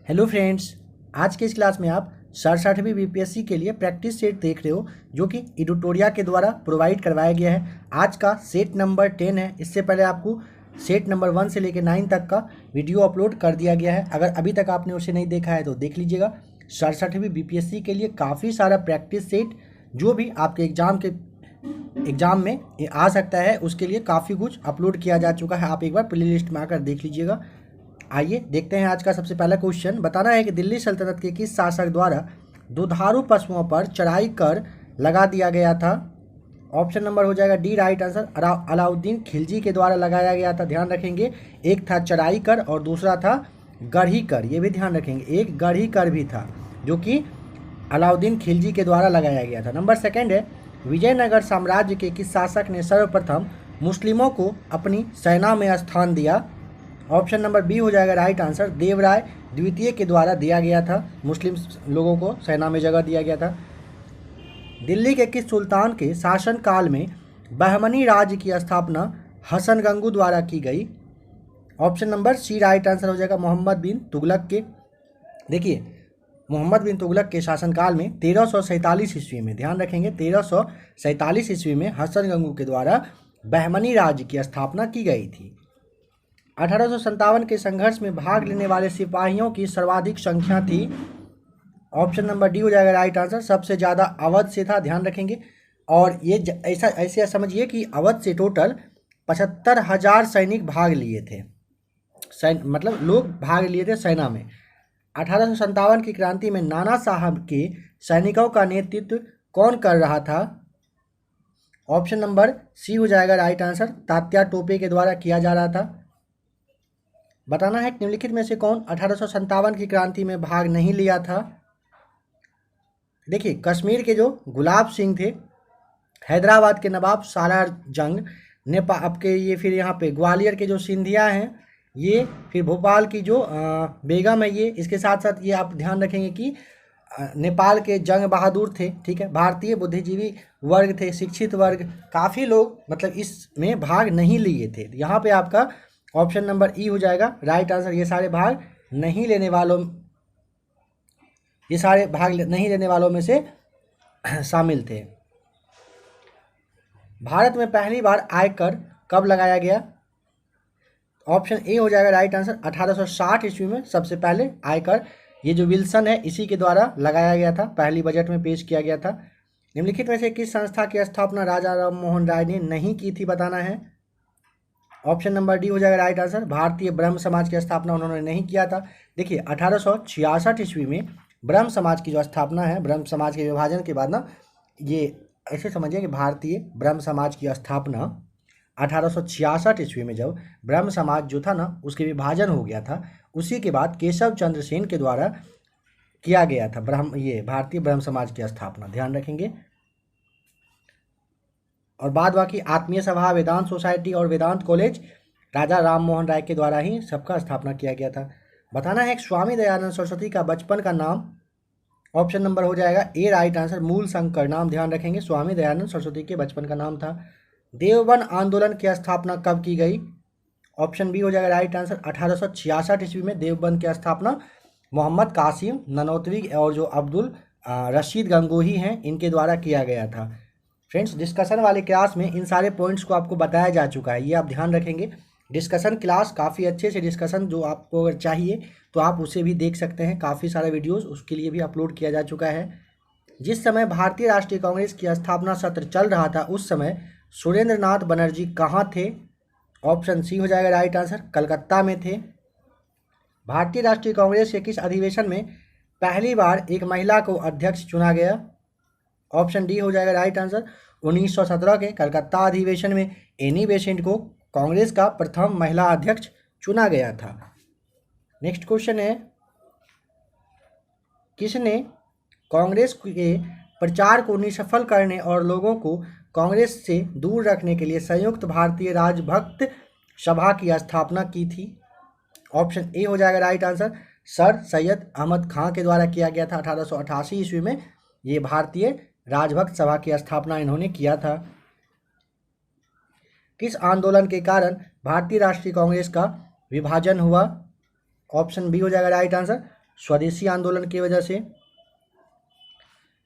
Hello friends, आज के इस क्लास में आप 67वीं बीपीएससी के लिए प्रैक्टिस सेट देख रहे हो जो कि एडिटोरिया के द्वारा प्रोवाइड करवाया गया है। आज का सेट नंबर 10 है। इससे पहले आपको सेट नंबर 1 से लेकर 9 तक का वीडियो अपलोड कर दिया गया है। अगर अभी तक आपने उसे नहीं देखा है तो देख लीजिएगा। 67वीं बीपीएससी के लिए काफ़ी सारा प्रैक्टिस सेट जो भी आपके एग्ज़ाम में आ सकता है उसके लिए काफ़ी कुछ अपलोड किया जा चुका है। आप एक बार प्ले लिस्ट में आकर देख लीजिएगा। आइए देखते हैं आज का सबसे पहला क्वेश्चन। बताना है कि दिल्ली सल्तनत के किस शासक द्वारा दुधारू पशुओं पर चढ़ाई कर लगा दिया गया था। ऑप्शन नंबर हो जाएगा D right answer, Alauddin Khilji के द्वारा लगाया गया था। ध्यान रखेंगे, एक था चढ़ाई कर और दूसरा था गढ़ी कर। ये भी ध्यान रखेंगे, एक गढ़ी कर भी था जो कि अलाउद्दीन खिलजी के द्वारा लगाया गया था। नंबर सेकेंड है, विजयनगर साम्राज्य के किस शासक ने सर्वप्रथम मुस्लिमों को अपनी सेना में स्थान दिया। ऑप्शन नंबर बी हो जाएगा राइट आंसर, देवराय द्वितीय के द्वारा दिया गया था। मुस्लिम लोगों को सेना में जगह दिया गया था। दिल्ली के किस सुल्तान के शासनकाल में बहमनी राज्य की स्थापना हसन गंगू द्वारा की गई। Option number C right answer हो जाएगा, मोहम्मद बिन तुगलक के। देखिए, मोहम्मद बिन तुगलक के शासनकाल में 1347 ईस्वी में, ध्यान रखेंगे 1347 ईस्वी में हसन गंगू के द्वारा बहमनी राज्य की स्थापना की गई थी। 1857 के संघर्ष में भाग लेने वाले सिपाहियों की सर्वाधिक संख्या थी। ऑप्शन नंबर डी हो जाएगा राइट आंसर, सबसे ज़्यादा अवध से था। ध्यान रखेंगे, और ये ऐसे समझिए कि अवध से टोटल 75,000 सैनिक भाग लिए थे। मतलब लोग भाग लिए थे सेना में। 1857 की क्रांति में नाना साहब के सैनिकों का नेतृत्व कौन कर रहा था। ऑप्शन नंबर सी हो जाएगा राइट आंसर, तात्या टोपे के द्वारा किया जा रहा था। बताना है निम्नलिखित में से कौन 1857 की क्रांति में भाग नहीं लिया था। देखिए, कश्मीर के जो गुलाब सिंह थे, हैदराबाद के नवाब सालार जंग, नेपाल आपके ये, फिर यहाँ पे ग्वालियर के जो सिंधिया हैं ये, फिर भोपाल की जो बेगम है ये। इसके साथ साथ ये आप ध्यान रखेंगे कि नेपाल के जंग बहादुर थे। ठीक है, भारतीय बुद्धिजीवी वर्ग थे, शिक्षित वर्ग, काफ़ी लोग मतलब इसमें भाग नहीं लिए थे। यहाँ पे आपका ऑप्शन नंबर ई हो जाएगा राइट आंसर। ये सारे भाग नहीं लेने वालों में से शामिल थे। भारत में पहली बार आयकर कब लगाया गया। ऑप्शन ए हो जाएगा राइट आंसर, 1860 ईस्वी में सबसे पहले आयकर, ये जो विल्सन है इसी के द्वारा लगाया गया था, पहली बजट में पेश किया गया था। निम्नलिखित में से किस संस्था की स्थापना राजा राम मोहन राय ने नहीं की थी। बताना है। ऑप्शन नंबर डी हो जाएगा राइट आंसर, भारतीय ब्रह्म समाज की स्थापना उन्होंने नहीं किया था। देखिए, 1866 ईस्वी में ब्रह्म समाज की जो स्थापना है, ब्रह्म समाज के विभाजन के बाद ना, ये ऐसे समझिए कि भारतीय ब्रह्म समाज की स्थापना 1866 ईस्वी में जब ब्रह्म समाज जो था ना उसके विभाजन हो गया था, उसी के बाद केशव चंद्र सेन के द्वारा किया गया था भारतीय ब्रह्म समाज की स्थापना। ध्यान रखेंगे। और बाद बाकी आत्मीय सभा, वेदांत सोसाइटी और वेदांत कॉलेज राजा राम मोहन राय के द्वारा ही सबका स्थापना किया गया था। बताना है स्वामी दयानंद सरस्वती का बचपन का नाम। ऑप्शन नंबर हो जाएगा ए राइट आंसर, मूल शंकर नाम। ध्यान रखेंगे, स्वामी दयानंद सरस्वती के बचपन का नाम था। देवबंद आंदोलन की स्थापना कब की गई। ऑप्शन बी हो जाएगा राइट आंसर, 1866 ईस्वी में देवबंद की स्थापना मोहम्मद कासिम ननौतवी और जो अब्दुल रशीद गंगोही हैं इनके द्वारा किया गया था। फ्रेंड्स, डिस्कशन वाले क्लास में इन सारे पॉइंट्स को आपको बताया जा चुका है, ये आप ध्यान रखेंगे। डिस्कशन क्लास काफ़ी अच्छे से डिस्कशन जो आपको अगर चाहिए तो आप उसे भी देख सकते हैं, काफ़ी सारे वीडियोस उसके लिए भी अपलोड किया जा चुका है। जिस समय भारतीय राष्ट्रीय कांग्रेस की स्थापना सत्र चल रहा था उस समय सुरेंद्र नाथ बनर्जी कहाँ थे। ऑप्शन सी हो जाएगा राइट आंसर, कलकत्ता में थे। भारतीय राष्ट्रीय कांग्रेस के किस अधिवेशन में पहली बार एक महिला को अध्यक्ष चुना गया। ऑप्शन डी हो जाएगा राइट आंसर, 1917 के कलकत्ता अधिवेशन में एनी बेसेंट को कांग्रेस का प्रथम महिला अध्यक्ष चुना गया था। नेक्स्ट क्वेश्चन है, किसने कांग्रेस के प्रचार को निष्फल करने और लोगों को कांग्रेस से दूर रखने के लिए संयुक्त भारतीय राजभक्त सभा की स्थापना की थी। ऑप्शन ए हो जाएगा right answer, sir Syed Ahmad Khan के द्वारा किया गया था। 1888 ईस्वी में ये भारतीय राजभक्त सभा की स्थापना इन्होंने किया था। किस आंदोलन के कारण भारतीय राष्ट्रीय कांग्रेस का विभाजन हुआ। ऑप्शन बी हो जाएगा राइट आंसर, स्वदेशी आंदोलन की वजह से।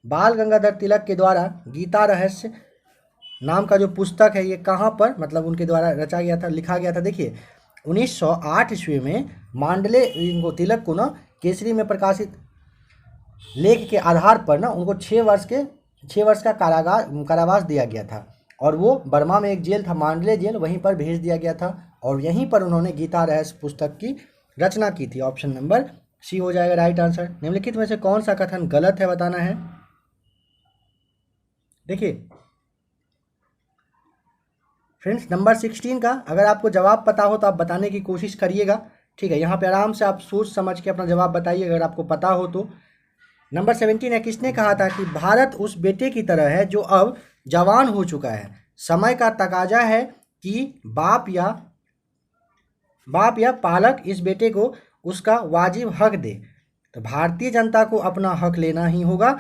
बाल गंगाधर तिलक के द्वारा गीता रहस्य नाम का जो पुस्तक है ये कहाँ पर मतलब उनके द्वारा रचा गया था, लिखा गया था? देखिए 1908 ईस्वी में मांडले इनको तिलक को ना केसरी में प्रकाशित लेख के आधार पर ना उनको 6 वर्ष का कारावास दिया गया था और वो बर्मा में एक जेल था मांडले जेल, वहीं पर भेज दिया गया था और यहीं पर उन्होंने गीता रहस्य पुस्तक की रचना की थी। ऑप्शन नंबर सी हो जाएगा राइट आंसर। निम्नलिखित में से कौन सा कथन गलत है बताना है। देखिए फ्रेंड्स नंबर 16 का अगर आपको जवाब पता हो तो आप बताने की कोशिश करिएगा, ठीक है। यहाँ पे आराम से आप सोच समझ के अपना जवाब बताइए अगर आपको पता हो तो। नंबर 17 है, किसने कहा था कि भारत उस बेटे की तरह है जो अब जवान हो चुका है, समय का तकाजा है कि बाप या पालक इस बेटे को उसका वाजिब हक दे। तो भारतीय जनता को अपना हक लेना ही होगा,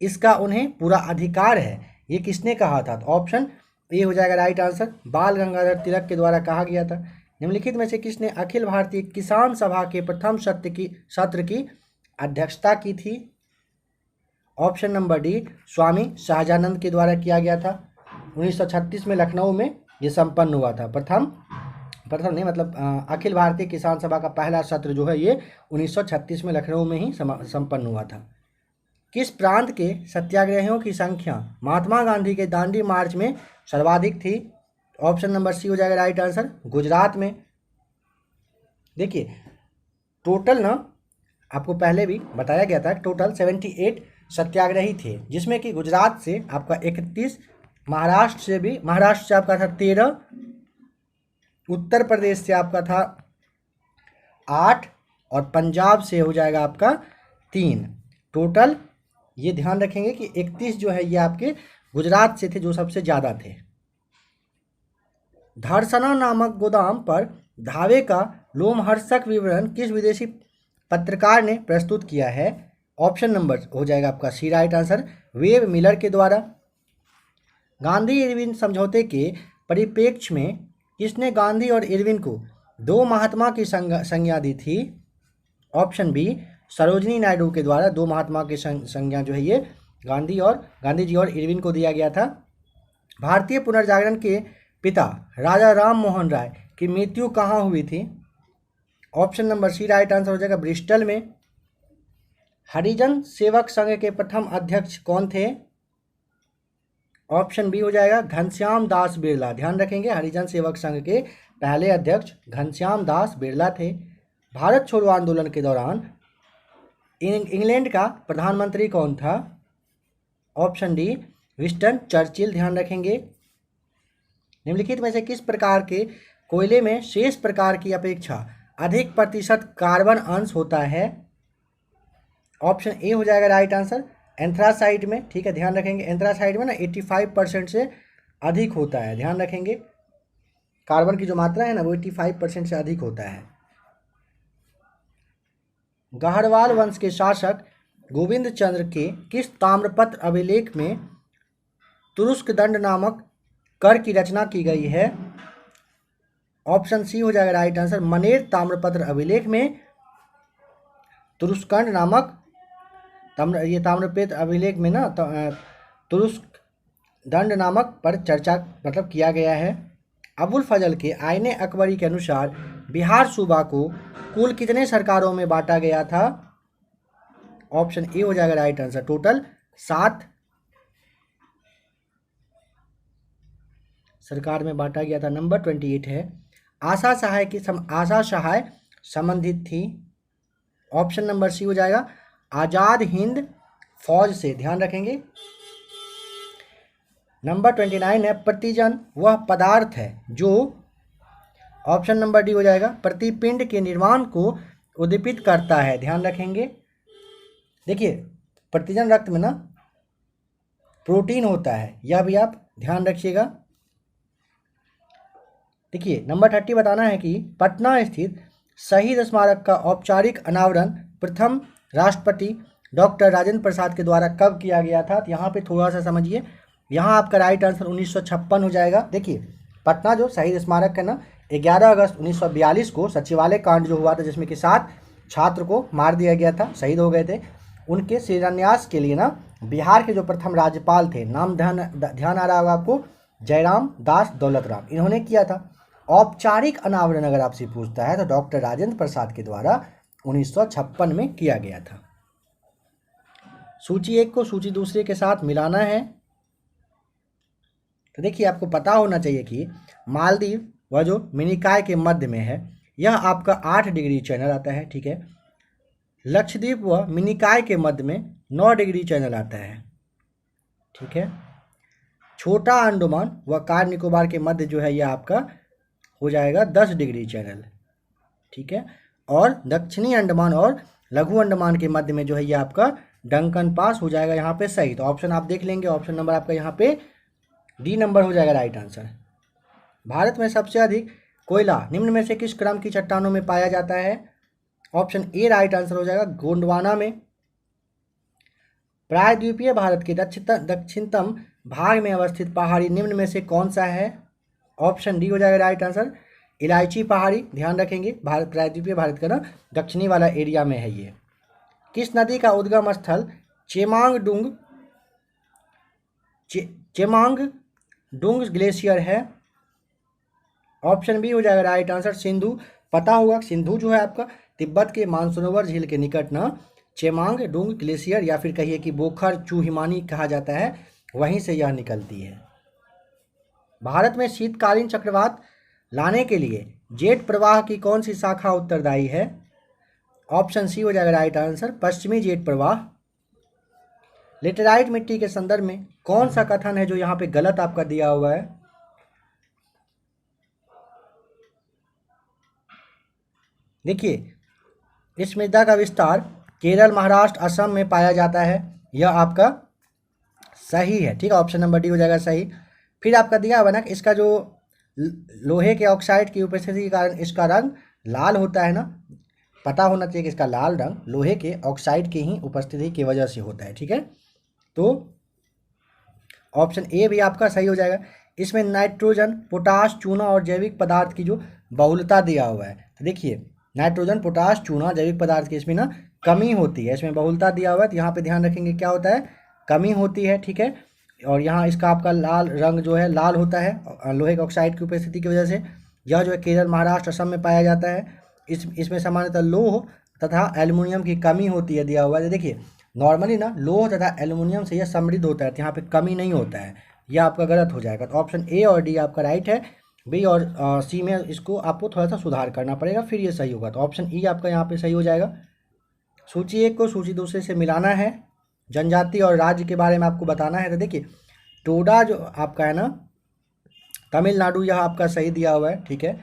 इसका उन्हें पूरा अधिकार है। ये किसने कहा था? तो ऑप्शन ए हो जाएगा राइट आंसर, बाल गंगाधर तिलक के द्वारा कहा गया था। निम्नलिखित में से किसने अखिल भारतीय किसान सभा के प्रथम सत्र की अध्यक्षता की थी? ऑप्शन नंबर डी, स्वामी शाहजानंद के द्वारा किया गया था। 1936 में लखनऊ में ये संपन्न हुआ था। प्रथम नहीं मतलब अखिल भारतीय किसान सभा का पहला सत्र जो है ये 1936 में लखनऊ में ही संपन्न हुआ था। किस प्रांत के सत्याग्रहियों की संख्या महात्मा गांधी के दांडी मार्च में सर्वाधिक थी? ऑप्शन नंबर सी हो जाएगा राइट आंसर, गुजरात में। देखिए टोटल ना आपको पहले भी बताया गया था, टोटल 78 सत्याग्रही थे, जिसमें कि गुजरात से आपका 31, महाराष्ट्र से आपका था 13, उत्तर प्रदेश से आपका था 8 और पंजाब से हो जाएगा आपका 3। टोटल ये ध्यान रखेंगे कि 31 जो है ये आपके गुजरात से थे जो सबसे ज़्यादा थे। धरसना नामक गोदाम पर धावे का लोमहर्षक विवरण किस विदेशी पत्रकार ने प्रस्तुत किया है? ऑप्शन नंबर हो जाएगा आपका सी राइट आंसर, वेब मिलर के द्वारा। गांधी इरविन समझौते के परिप्रेक्ष्य में किसने गांधी और इरविन को दो महात्मा की संज्ञा दी थी? ऑप्शन बी, सरोजिनी नायडू के द्वारा दो महात्मा की संज्ञा जो है ये गांधी जी और इरविन को दिया गया था। भारतीय पुनर्जागरण के पिता राजा राम मोहन राय की मृत्यु कहाँ हुई थी? Option number C right answer हो जाएगा, ब्रिस्टल में। हरिजन सेवक संघ के प्रथम अध्यक्ष कौन थे? ऑप्शन बी हो जाएगा, घनश्याम दास बिरला। ध्यान रखेंगे हरिजन सेवक संघ के पहले अध्यक्ष घनश्याम दास बिरला थे। भारत छोड़ो आंदोलन के दौरान इंग्लैंड का प्रधानमंत्री कौन था? Option D, Winston Churchill. ध्यान रखेंगे। निम्नलिखित में से किस प्रकार के कोयले में शेष प्रकार की अपेक्षा अधिक प्रतिशत कार्बन अंश होता है? ऑप्शन ए हो जाएगा राइट आंसर, एंथ्रासाइट में। ठीक है, ध्यान रखेंगे एंथ्रासाइट में ना 85% से अधिक होता है। ध्यान रखेंगे कार्बन की जो मात्रा है ना वो 85% से अधिक होता है। गहरवाल वंश के शासक गोविंद चंद्र के किस ताम्रपत्र अभिलेख में तुरुस्क दंड नामक कर की रचना की गई है? ऑप्शन सी हो जाएगा राइट आंसर, मनेर ताम्रपत्र अभिलेख में तुरुस्कंड नामक ये ताम्रपत्र अभिलेख में ना तुरुस्क दंड नामक पर चर्चा मतलब किया गया है। अबुल फजल के आईने अकबरी के अनुसार बिहार सूबा को कुल कितने सरकारों में बांटा गया था? ऑप्शन ए हो जाएगा राइट आंसर, टोटल 7 सरकार में बांटा गया था। नंबर 28 है, आशा सहाय संबंधित थी। ऑप्शन नंबर सी हो जाएगा, आज़ाद हिंद फौज से। ध्यान रखेंगे। नंबर 29 है, प्रतिजन वह पदार्थ है जो, ऑप्शन नंबर डी हो जाएगा, प्रतिपिंड के निर्माण को उद्दीपित करता है। ध्यान रखेंगे। देखिए प्रतिजन रक्त में ना प्रोटीन होता है, यह भी आप ध्यान रखिएगा। देखिए नंबर 30 बताना है कि पटना स्थित शहीद स्मारक का औपचारिक अनावरण प्रथम राष्ट्रपति डॉक्टर राजेंद्र प्रसाद के द्वारा कब किया गया था? तो यहाँ पे थोड़ा सा समझिए, यहाँ आपका राइट आंसर 1956 हो जाएगा। देखिए पटना जो शहीद स्मारक है ना 11 अगस्त 1942 को सचिवालय कांड जो हुआ था जिसमें कि 7 छात्र को मार दिया गया था, शहीद हो गए थे। उनके शिलान्यास के लिए ना बिहार के जो प्रथम राज्यपाल थे, नाम ध्यान आ रहा होगा आपको, जयराम दास दौलत राम, इन्होंने किया था। औपचारिक अनावरण अगर आपसे पूछता है तो डॉक्टर राजेंद्र प्रसाद के द्वारा 1956 में किया गया था। सूची एक को सूची दूसरे के साथ मिलाना है। तो देखिए आपको पता होना चाहिए कि मालदीव वह जो मिनिकॉय के मध्य में है, यह आपका 8 डिग्री चैनल आता है, ठीक है। लक्षद्वीप व मिनिकॉय के मध्य में 9 डिग्री चैनल आता है, ठीक है। छोटा अंडमान व कार निकोबार के मध्य जो है यह आपका हो जाएगा 10 डिग्री चैनल, ठीक है। और दक्षिणी अंडमान और लघु अंडमान के मध्य में जो है यह आपका डंकन पास हो जाएगा यहाँ पे सही। तो ऑप्शन आप देख लेंगे, ऑप्शन नंबर आपका यहाँ पे डी नंबर हो जाएगा राइट आंसर। भारत में सबसे अधिक कोयला निम्न में से किस क्रम की चट्टानों में पाया जाता है? ऑप्शन ए राइट आंसर हो जाएगा, गोंडवाना में। प्रायद्वीपीय भारत के दक्षिणतम भाग में अवस्थित पहाड़ी निम्न में से कौन सा है? ऑप्शन डी हो जाएगा राइट आंसर, इलायची पहाड़ी। ध्यान रखेंगे भारत प्रायद्वीपीय भारत का ना दक्षिणी वाला एरिया में है ये। किस नदी का उद्गम स्थल चेमांगडुंग ग्लेशियर है? ऑप्शन बी हो जाएगा राइट आंसर, सिंधु। पता होगा सिंधु जो है आपका तिब्बत के मानसरोवर झील के निकट ना चेमांगडुंग ग्लेशियर या फिर कहिए कि बोखर चूहिमानी कहा जाता है, वहीं से यह निकलती है। भारत में शीतकालीन चक्रवात लाने के लिए जेट प्रवाह की कौन सी शाखा उत्तरदायी है? ऑप्शन सी हो जाएगा राइट आंसर, पश्चिमी जेट प्रवाह। लेटेराइट मिट्टी के संदर्भ में कौन सा कथन है जो यहाँ पे गलत आपका दिया हुआ है? देखिए इस मृदा का विस्तार केरल, महाराष्ट्र, असम में पाया जाता है, यह आपका सही है, ठीक है। ऑप्शन नंबर डी हो जाएगा सही। फिर आपका दिया हुआ ना कि इसका जो लोहे के ऑक्साइड की उपस्थिति के कारण इसका रंग लाल होता है ना, पता होना चाहिए कि इसका लाल रंग लोहे के ऑक्साइड की ही उपस्थिति की वजह से होता है, ठीक है। तो ऑप्शन ए भी आपका सही हो जाएगा। इसमें नाइट्रोजन, पोटाश, चूना और जैविक पदार्थ की जो बहुलता दिया हुआ है, तो देखिए नाइट्रोजन, पोटाश, चूना, जैविक पदार्थ की इसमें ना कमी होती है, इसमें बहुलता दिया हुआ है, तो यहाँ पे ध्यान रखेंगे क्या होता है, कमी होती है, ठीक है। और यहाँ इसका आपका लाल रंग जो है लाल होता है लोहे के ऑक्साइड की उपस्थिति की वजह से। यह जो है केरल, महाराष्ट्र, असम में पाया जाता है। इसमें सामान्यतः लोह तथा एल्युमिनियम की कमी होती है, दिया हुआ है। देखिए नॉर्मली ना लोह तथा एल्युमिनियम से यह समृद्ध होता है, तो यहाँ पे कमी नहीं होता है, यह आपका गलत हो जाएगा। तो ऑप्शन ए और डी आपका राइट है, बी और सी में इसको आपको थोड़ा सा सुधार करना पड़ेगा, फिर ये सही होगा। तो ऑप्शन ई आपका यहाँ पे सही हो जाएगा। सूची एक को सूची दूसरे से मिलाना है। जनजाति और राज्य के बारे में आपको बताना है। तो देखिए टोडा जो आपका है ना तमिलनाडु, यह आपका सही दिया हुआ है, ठीक है।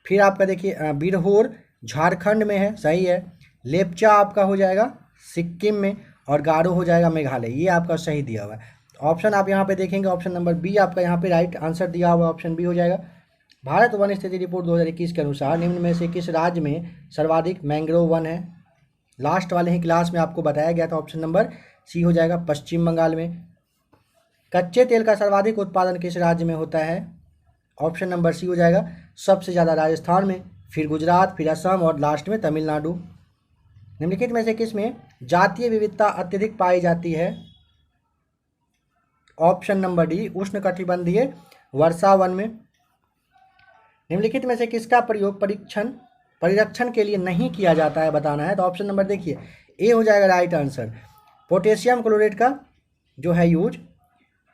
फिर आपका देखिए बिरहोर झारखंड में है, सही है। लेपचा आपका हो जाएगा सिक्किम में, और गारो हो जाएगा मेघालय, ये आपका सही दिया हुआ है। ऑप्शन आप यहाँ पे देखेंगे, ऑप्शन नंबर बी आपका यहाँ पे राइट आंसर दिया हुआ है, ऑप्शन बी हो जाएगा। भारत वन स्थिति रिपोर्ट 2021 के अनुसार निम्न में से किस राज्य में सर्वाधिक मैंग्रोव वन है? लास्ट वाले ही क्लास में आपको बताया गया था, ऑप्शन नंबर सी हो जाएगा, पश्चिम बंगाल में। कच्चे तेल का सर्वाधिक उत्पादन किस राज्य में होता है? ऑप्शन नंबर सी हो जाएगा, सबसे ज़्यादा राजस्थान में, फिर गुजरात, फिर असम और लास्ट में तमिलनाडु। निम्नलिखित में से किस में जातीय विविधता अत्यधिक पाई जाती है? ऑप्शन नंबर डी, उष्णकटिबंधीय वर्षा वन में। निम्नलिखित में से किसका प्रयोग परिरक्षण के लिए नहीं किया जाता है, बताना है। तो ऑप्शन नंबर देखिए ए हो जाएगा राइट आंसर, पोटेशियम क्लोराइड का जो है यूज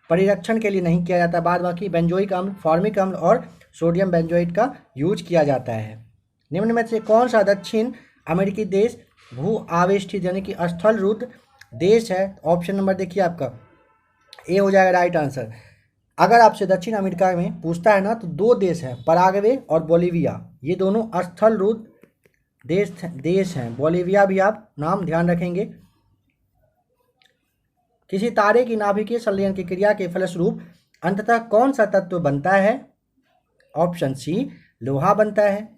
परिरक्षण के लिए नहीं किया जाता। बाद बाकी बेंजोइक अम्ल, फॉर्मिक अम्ल और सोडियम बेंजोइट का यूज किया जाता है। निम्न में से कौन सा दक्षिण अमेरिकी देश भू आवेष्टित यानी कि स्थल रुद्ध देश है? ऑप्शन नंबर देखिए आपका ए हो जाएगा राइट आंसर। अगर आपसे दक्षिण अमेरिका में पूछता है ना तो दो देश हैं, पराग्वे और बोलीविया, ये दोनों स्थल रुद्ध देश हैं। बोलीविया भी आप नाम ध्यान रखेंगे। किसी तारे की नाभिकीय संलयन की क्रिया के फलस्वरूप अंततः कौन सा तत्व बनता है? ऑप्शन सी, लोहा बनता है।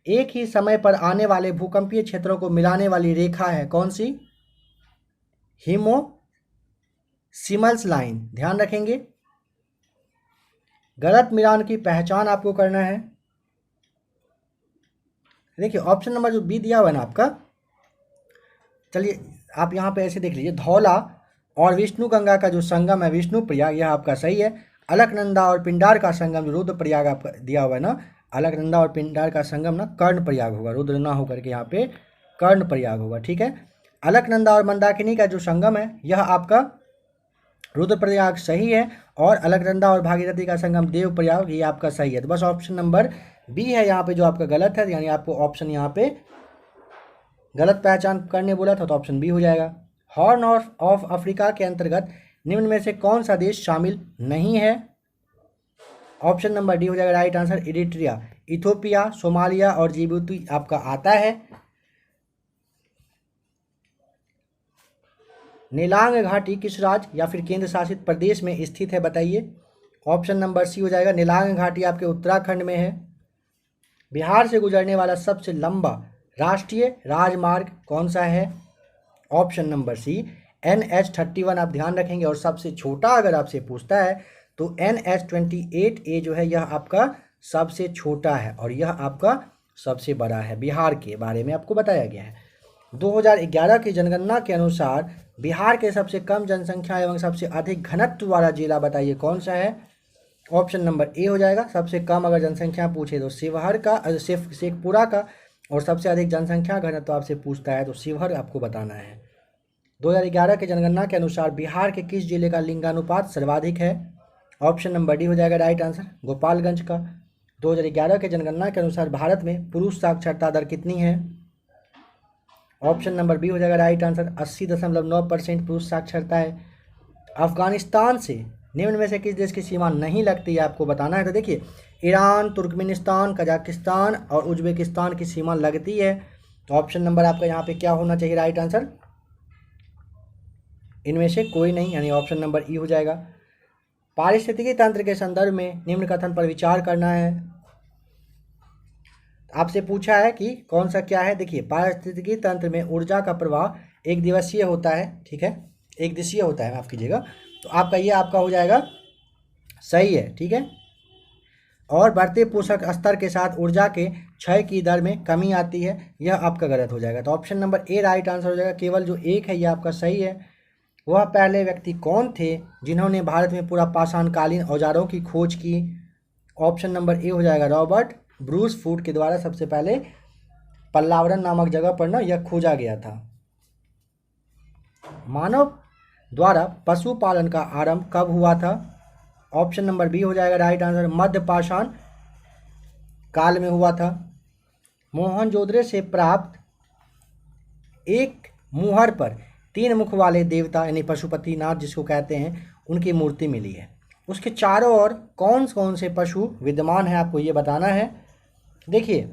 एक ही समय पर आने वाले भूकंपीय क्षेत्रों को मिलाने वाली रेखा है कौन सी? सिमल्स लाइन, ध्यान रखेंगे। गलत मिलान की पहचान आपको करना है। देखिए ऑप्शन नंबर जो बी दिया हुआ है ना आपका, चलिए आप यहाँ पे ऐसे देख लीजिए, धौला और विष्णु गंगा का जो संगम है विष्णु प्रयाग, यह आपका सही है। अलकनंदा और पिंडार का संगम जो रुद्र प्रयाग आपका दिया हुआ है ना, अलकनंदा और पिंडार का संगम ना कर्ण प्रयाग होगा, रुद्र ना होकर के यहाँ पे कर्ण प्रयाग होगा, ठीक है। अलकनंदा और मंदाकिनी का जो संगम है यह आपका रुद्रप्रयाग सही है, और अलकनंदा और भागीरथी का संगम देवप्रयाग ये आपका सही है। तो बस ऑप्शन नंबर बी है यहाँ पे जो आपका गलत है, यानी आपको ऑप्शन यहाँ पे गलत पहचान करने बोला था, तो ऑप्शन बी हो जाएगा। हॉर्न ऑफ अफ्रीका के अंतर्गत निम्न में से कौन सा देश शामिल नहीं है? ऑप्शन नंबर डी हो जाएगा right answer, Eritrea. Ethiopia, Somalia और जिबूती आपका आता है। नीलांग घाटी किस राज्य या फिर केंद्र शासित प्रदेश में स्थित है बताइए? ऑप्शन नंबर सी हो जाएगा, नीलांग घाटी आपके उत्तराखंड में है। बिहार से गुजरने वाला सबसे लंबा राष्ट्रीय राजमार्ग कौन सा है? ऑप्शन नंबर सी NH-31 आप ध्यान रखेंगे। और सबसे छोटा अगर आपसे पूछता है तो NH-28A जो है यह आपका सबसे छोटा है और यह आपका सबसे बड़ा है। बिहार के बारे में आपको बताया गया है। 2011 की जनगणना के अनुसार बिहार के सबसे कम जनसंख्या एवं सबसे अधिक घनत्व वाला जिला बताइए कौन सा है? ऑप्शन नंबर ए हो जाएगा। सबसे कम अगर जनसंख्या पूछे तो शिवहर का, शेखपुरा का, और सबसे अधिक जनसंख्या घनत्व आपसे पूछता है तो शिवहर आपको बताना है। 2011 की जनगणना के अनुसार बिहार के किस जिले का लिंगानुपात सर्वाधिक है? ऑप्शन नंबर डी हो जाएगा राइट आंसर, गोपालगंज का। 2011 की जनगणना के अनुसार भारत में पुरुष साक्षरता दर कितनी है? ऑप्शन नंबर बी हो जाएगा राइट आंसर, 80.9% पुरुष साक्षरता है। अफगानिस्तान से निम्न में से किस देश की सीमा नहीं लगती है आपको बताना है। तो देखिए, ईरान, तुर्कमेनिस्तान, कजाकिस्तान और उज्बेकिस्तान की सीमा लगती है। तो ऑप्शन नंबर आपका यहाँ पे क्या होना चाहिए राइट आंसर? इनमें से कोई नहीं, यानी ऑप्शन नंबर ई हो जाएगा। पारिस्थितिकी तंत्र के संदर्भ में निम्न कथन पर विचार करना है। आपसे पूछा है कि कौन सा क्या है। देखिए, पारिस्थितिकी तंत्र में ऊर्जा का प्रवाह एक दिवसीय होता है, ठीक है, एक दिवसीय होता है, माफ कीजिएगा। तो आपका ये आपका हो जाएगा सही है, ठीक है। और बढ़ते पोषक स्तर के साथ ऊर्जा के क्षय की दर में कमी आती है, यह आपका गलत हो जाएगा। तो option number A right answer हो जाएगा। केवल जो एक है ये आपका सही है। वह पहले व्यक्ति कौन थे जिन्होंने भारत में पूरा पाषाणकालीन औजारों की खोज की? ऑप्शन नंबर ए हो जाएगा, रॉबर्ट ब्रूस फूड के द्वारा सबसे पहले पल्लावरन नामक जगह पर ना यह खोजा गया था। मानव द्वारा पशुपालन का आरंभ कब हुआ था? ऑप्शन नंबर बी हो जाएगा राइट आंसर, मध्य पाषाण काल में हुआ था। मोहनजोदड़ो से प्राप्त एक मुहर पर 3 मुख वाले देवता यानी पशुपतिनाथ जिसको कहते हैं उनकी मूर्ति मिली है। उसके चारों ओर कौन कौन से पशु विद्यमान है आपको ये बताना है। देखिए,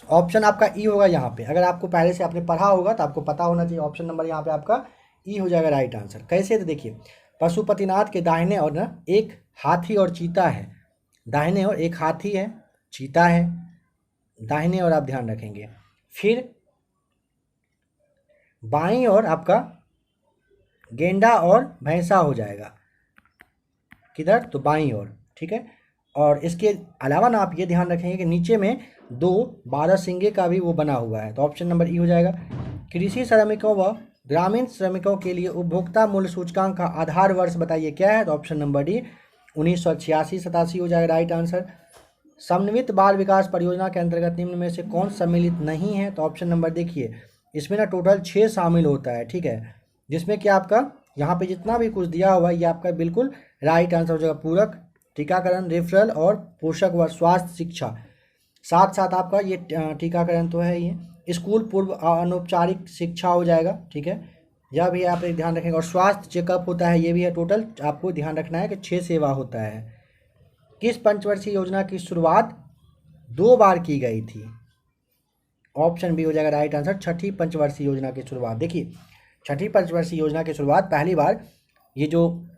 ऑप्शन आपका ई होगा यहाँ पे। अगर आपको पहले से आपने पढ़ा होगा तो आपको पता होना चाहिए। ऑप्शन नंबर यहाँ पे आपका ई हो जाएगा राइट आंसर। कैसे? तो देखिए, पशुपतिनाथ के दाहिने और ना एक हाथी और चीता है। दाहिने और एक हाथी है, चीता है दाहिने और, आप ध्यान रखेंगे। फिर बाईं और आपका गेंडा और भैंसा हो जाएगा। किधर? तो बाईं ओर, ठीक है। और इसके अलावा ना आप ये ध्यान रखेंगे कि नीचे में 2 12 का भी वो बना हुआ है। तो ऑप्शन नंबर ई हो जाएगा। कृषि श्रमिकों व ग्रामीण श्रमिकों के लिए उपभोक्ता मूल्य सूचकांक का आधार वर्ष बताइए क्या है? तो ऑप्शन नंबर डी 1986-87 हो जाएगा राइट आंसर। समन्वित बाल विकास परियोजना के अंतर्गत निम्न में से कौन सम्मिलित नहीं है? तो ऑप्शन नंबर देखिए, इसमें ना टोटल 6 शामिल होता है, ठीक है, जिसमें कि आपका यहाँ पे जितना भी कुछ दिया हुआ है ये आपका बिल्कुल राइट आंसर हो जाएगा। पूरक, टीकाकरण, रेफरल और पोषक व स्वास्थ्य शिक्षा, साथ साथ आपका ये टीकाकरण तो है ये, स्कूल पूर्व अनौपचारिक शिक्षा हो जाएगा, ठीक है, यह भी आप ध्यान रखेंगे। और स्वास्थ्य चेकअप होता है, ये भी है। टोटल आपको ध्यान रखना है कि 6 सेवा होता है। किस पंचवर्षीय योजना की शुरुआत 2 बार की गई थी? ऑप्शन बी हो जाएगा राइट आंसर, छठी पंचवर्षीय योजना की शुरुआत। देखिए, छठी पंचवर्षीय योजना की शुरुआत पहली बार ये जो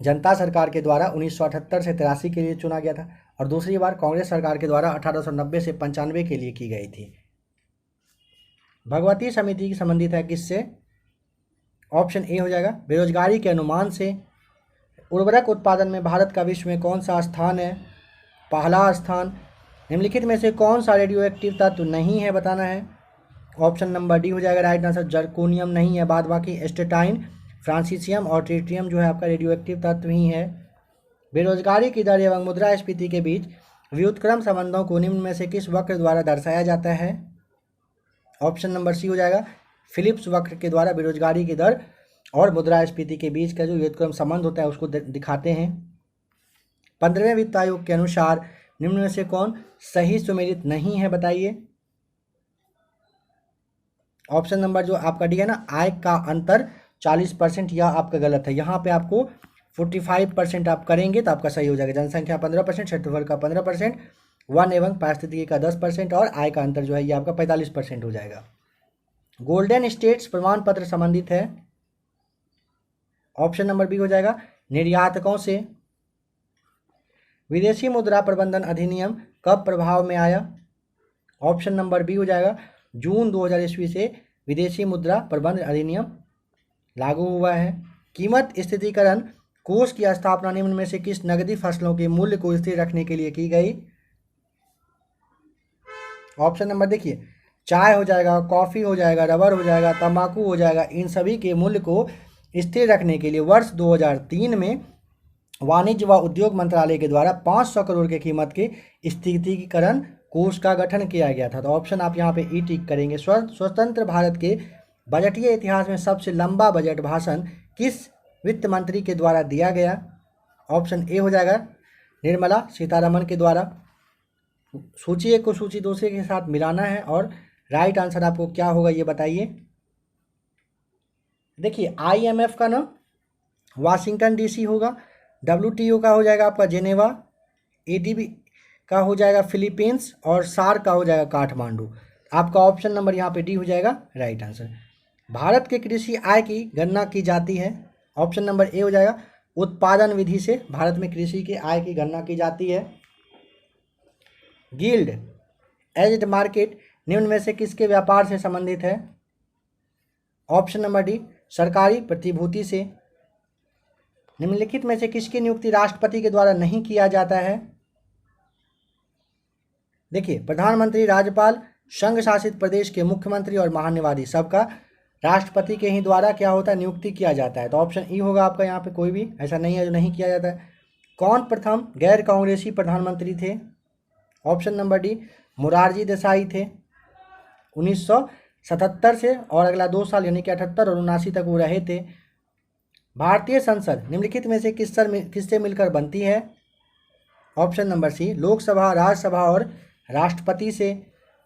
जनता सरकार के द्वारा 1978 से 83 के लिए चुना गया था, और दूसरी बार कांग्रेस सरकार के द्वारा 1890 से 95 के लिए की गई थी। भगवती समिति की संबंधित है किससे? ऑप्शन ए हो जाएगा, बेरोजगारी के अनुमान से। उर्वरक उत्पादन में भारत का विश्व में कौन सा स्थान है? पहला स्थान। निम्नलिखित में से कौन सा रेडियो एक्टिव तत्व नहीं है बताना है। ऑप्शन नंबर डी हो जाएगा राइट आंसर, जर्कोनियम नहीं है। बाद बाकी एस्टेटाइन, फ्रांसीसियम और ट्रिटियम जो है आपका रेडियोएक्टिव तत्व ही है। बेरोजगारी की दर एवं मुद्रास्फीति के बीच व्युत्क्रम संबंधों को निम्न में से किस वक्र द्वारा दर्शाया जाता है? ऑप्शन नंबर सी हो जाएगा, फिलिप्स वक्र के द्वारा बेरोजगारी की दर और मुद्रास्फीति के बीच का जो व्युत्क्रम संबंध होता है उसको दिखाते हैं। 15वें वित्त आयोग के अनुसार निम्न में से कौन सही सुमेलित नहीं है, बताइए। ऑप्शन नंबर जो आपका डी है ना, आय का अंतर 40%, यह आपका गलत है। यहाँ पे आपको 45% आप करेंगे तो आपका सही हो जाएगा। जनसंख्या 15%, क्षेत्रफल का 15%, वन एवं पारिस्थितिकी का 10% और आय का अंतर जो है ये आपका 45% हो जाएगा। गोल्डन स्टेट्स प्रमाण पत्र संबंधित है, ऑप्शन नंबर बी हो जाएगा, निर्यातकों से। विदेशी मुद्रा प्रबंधन अधिनियम कब प्रभाव में आया? ऑप्शन नंबर बी हो जाएगा, जून 2000 ईस्वी से विदेशी मुद्रा प्रबंधन अधिनियम लागू हुआ है। कीमत स्थिरीकरण कोष की स्थापना निम्न में से किस नकदी फसलों के मूल्य को स्थिर रखने के लिए की गई? ऑप्शन नंबर देखिए, चाय हो जाएगा, कॉफ़ी हो जाएगा, रबर हो जाएगा, तंबाकू हो जाएगा। इन सभी के मूल्य को स्थिर रखने के लिए वर्ष 2003 में वाणिज्य व उद्योग मंत्रालय के द्वारा 500 करोड़ की कीमत के स्थिरीकरण कोष का गठन किया गया था। तो ऑप्शन आप यहाँ पे ई टिक करेंगे। स्वतंत्र भारत के बजटीय इतिहास में सबसे लंबा बजट भाषण किस वित्त मंत्री के द्वारा दिया गया? ऑप्शन ए हो जाएगा, निर्मला सीतारमण के द्वारा। सूची एक को सूची दूसरे के साथ मिलाना है और राइट आंसर आपको क्या होगा ये बताइए। देखिए, IMF का ना वाशिंगटन DC होगा, WTO का हो जाएगा आपका जेनेवा, ADB का हो जाएगा फिलीपींस और सार्क का हो जाएगा काठमांडू। आपका ऑप्शन नंबर यहाँ पे डी हो जाएगा राइट आंसर। भारत के कृषि आय की गणना की जाती है, ऑप्शन नंबर ए हो जाएगा, उत्पादन विधि से भारत में कृषि की आय की गणना की जाती है। गिल्ड एज्ड मार्केट निम्न में से किसके व्यापार से संबंधित है? ऑप्शन नंबर डी, सरकारी प्रतिभूति से। निम्नलिखित में से किसकी नियुक्ति राष्ट्रपति के द्वारा नहीं किया जाता है? देखिए, प्रधानमंत्री, राज्यपाल, संघ शासित प्रदेश के मुख्यमंत्री और महान्यायाधीश सबका राष्ट्रपति के ही द्वारा क्या होता है, नियुक्ति किया जाता है। तो ऑप्शन ई होगा आपका यहाँ पे, कोई भी ऐसा नहीं है जो नहीं किया जाता है। कौन प्रथम गैर कांग्रेसी प्रधानमंत्री थे? Option number D, Morarji Desai थे। 1977 से और अगला 2 साल यानी कि 78 और 79 तक वो रहे थे। भारतीय संसद निम्नलिखित में से किससे मिलकर बनती है? Option number C, Lok Sabha, Rajya Sabha और राष्ट्रपति से।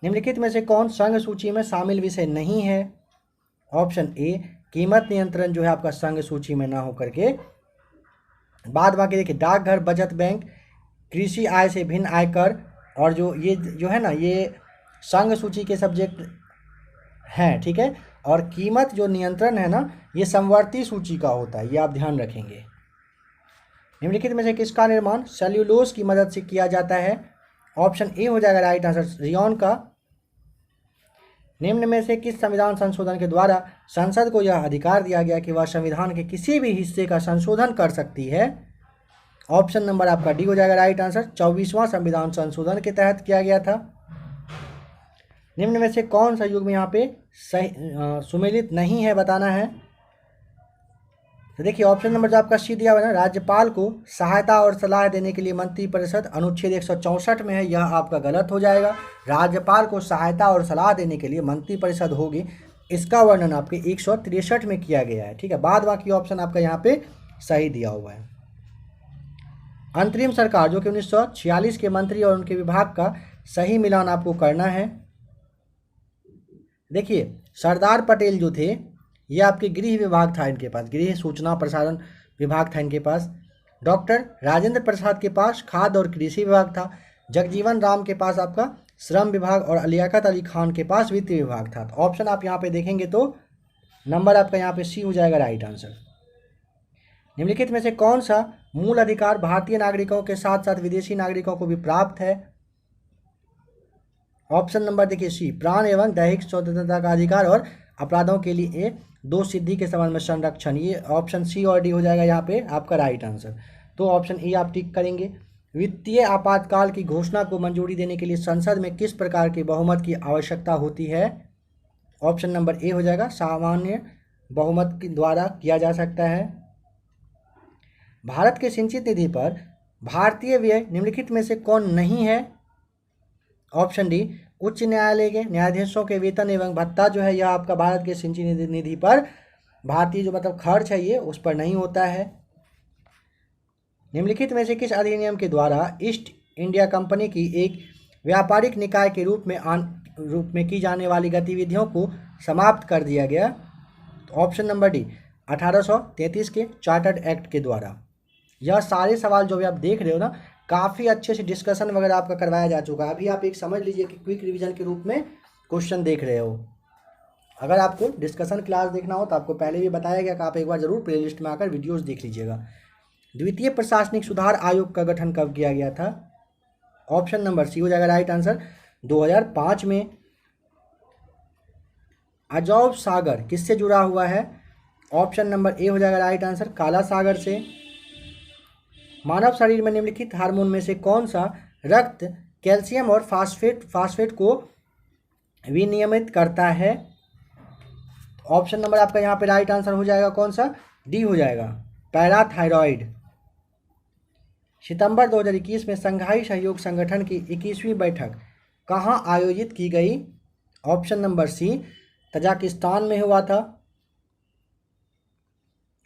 निम्नलिखित में से कौन संघ सूची में शामिल विषय नहीं है? ऑप्शन ए, कीमत नियंत्रण जो है आपका संघ सूची में ना होकर के। बाद बाकी देखिए, डाकघर, बचत बैंक, कृषि आय से भिन्न आयकर और ये जो है ना ये संघ सूची के सब्जेक्ट हैं, ठीक है। और कीमत जो नियंत्रण है ना ये समवर्ती सूची का होता है, ये आप ध्यान रखेंगे। निम्नलिखित में से किसका निर्माण सेल्यूलोज की मदद से किया जाता है? ऑप्शन ए हो जाएगा राइट आंसर, रेयॉन का। निम्न में से किस संविधान संशोधन के द्वारा संसद को यह अधिकार दिया गया कि वह संविधान के किसी भी हिस्से का संशोधन कर सकती है? ऑप्शन नंबर आपका डी हो जाएगा राइट आंसर, 24वां संविधान संशोधन के तहत किया गया था। निम्न में से कौन सा युग्म यहाँ पे सही सुमेलित नहीं है, बताना है। तो देखिए, ऑप्शन नंबर जो आपका सी दिया हुआ है ना, राज्यपाल को सहायता और सलाह देने के लिए मंत्रिपरिषद अनुच्छेद 164 में है, यह आपका गलत हो जाएगा। राज्यपाल को सहायता और सलाह देने के लिए मंत्रिपरिषद होगी, इसका वर्णन आपके 163 में किया गया है, ठीक है। बाद बाकी ऑप्शन आपका यहाँ पे सही दिया हुआ है। अंतरिम सरकार जो कि 1946 के मंत्री और उनके विभाग का सही मिलान आपको करना है। देखिए, सरदार पटेल जो थे ये आपके गृह विभाग था, इनके पास गृह सूचना प्रसारण विभाग था इनके पास। डॉक्टर राजेंद्र प्रसाद के पास खाद्य और कृषि विभाग था। जगजीवन राम के पास आपका श्रम विभाग और लियाकत अली खान के पास वित्त विभाग था। तो ऑप्शन आप यहाँ पे देखेंगे तो नंबर आपका यहाँ पे सी हो जाएगा राइट आंसर। निम्नलिखित में से कौन सा मूल अधिकार भारतीय नागरिकों के साथ साथ विदेशी नागरिकों को भी प्राप्त है? ऑप्शन नंबर देखिए सी, प्राण एवं दैहिक स्वतंत्रता का अधिकार और अपराधों के लिए 2 सिद्धि के संबंध में संरक्षण। ये ऑप्शन सी और डी हो जाएगा यहाँ पे आपका राइट आंसर। तो ऑप्शन ई आप टिक करेंगे। वित्तीय आपातकाल की घोषणा को मंजूरी देने के लिए संसद में किस प्रकार के बहुमत की आवश्यकता होती है? ऑप्शन नंबर ए हो जाएगा, सामान्य बहुमत के द्वारा किया जा सकता है। भारत के सिंचित निधि पर भारतीय व्यय निम्नलिखित में से कौन नहीं है? ऑप्शन डी, उच्च न्यायालय के न्यायाधीशों के वेतन एवं भत्ता जो है यह आपका भारत के सिंचित निधि पर भारतीय जो मतलब खर्च है ये उस पर नहीं होता है। निम्नलिखित में से किस अधिनियम के द्वारा ईस्ट इंडिया कंपनी की एक व्यापारिक निकाय के रूप में की जाने वाली गतिविधियों को समाप्त कर दिया गया? तो ऑप्शन नंबर डी, 1833 के चार्टर्ड एक्ट के द्वारा। यह सारे सवाल जो भी आप देख रहे हो ना, काफ़ी अच्छे से डिस्कशन वगैरह आपका करवाया जा चुका है। अभी आप एक समझ लीजिए कि क्विक रिवीजन के रूप में क्वेश्चन देख रहे हो। अगर आपको डिस्कशन क्लास देखना हो तो आपको पहले भी बताया गया कि आप एक बार जरूर प्लेलिस्ट में आकर वीडियोस देख लीजिएगा। द्वितीय प्रशासनिक सुधार आयोग का गठन कब किया गया था? ऑप्शन नंबर सी हो जाएगा राइट आंसर, 2005 में। अजौब सागर किससे जुड़ा हुआ है? ऑप्शन नंबर ए हो जाएगा राइट आंसर, काला सागर से। मानव शरीर में निम्नलिखित हार्मोन में से कौन सा रक्त कैल्शियम और फास्फेट को विनियमित करता है? ऑप्शन नंबर आपका यहाँ पे राइट आंसर हो जाएगा कौन सा? डी हो जाएगा, पैराथायरॉइड। सितंबर 2021 में शंघाई सहयोग संगठन की 21वीं बैठक कहाँ आयोजित की गई? ऑप्शन नंबर सी, तजाकिस्तान में हुआ था।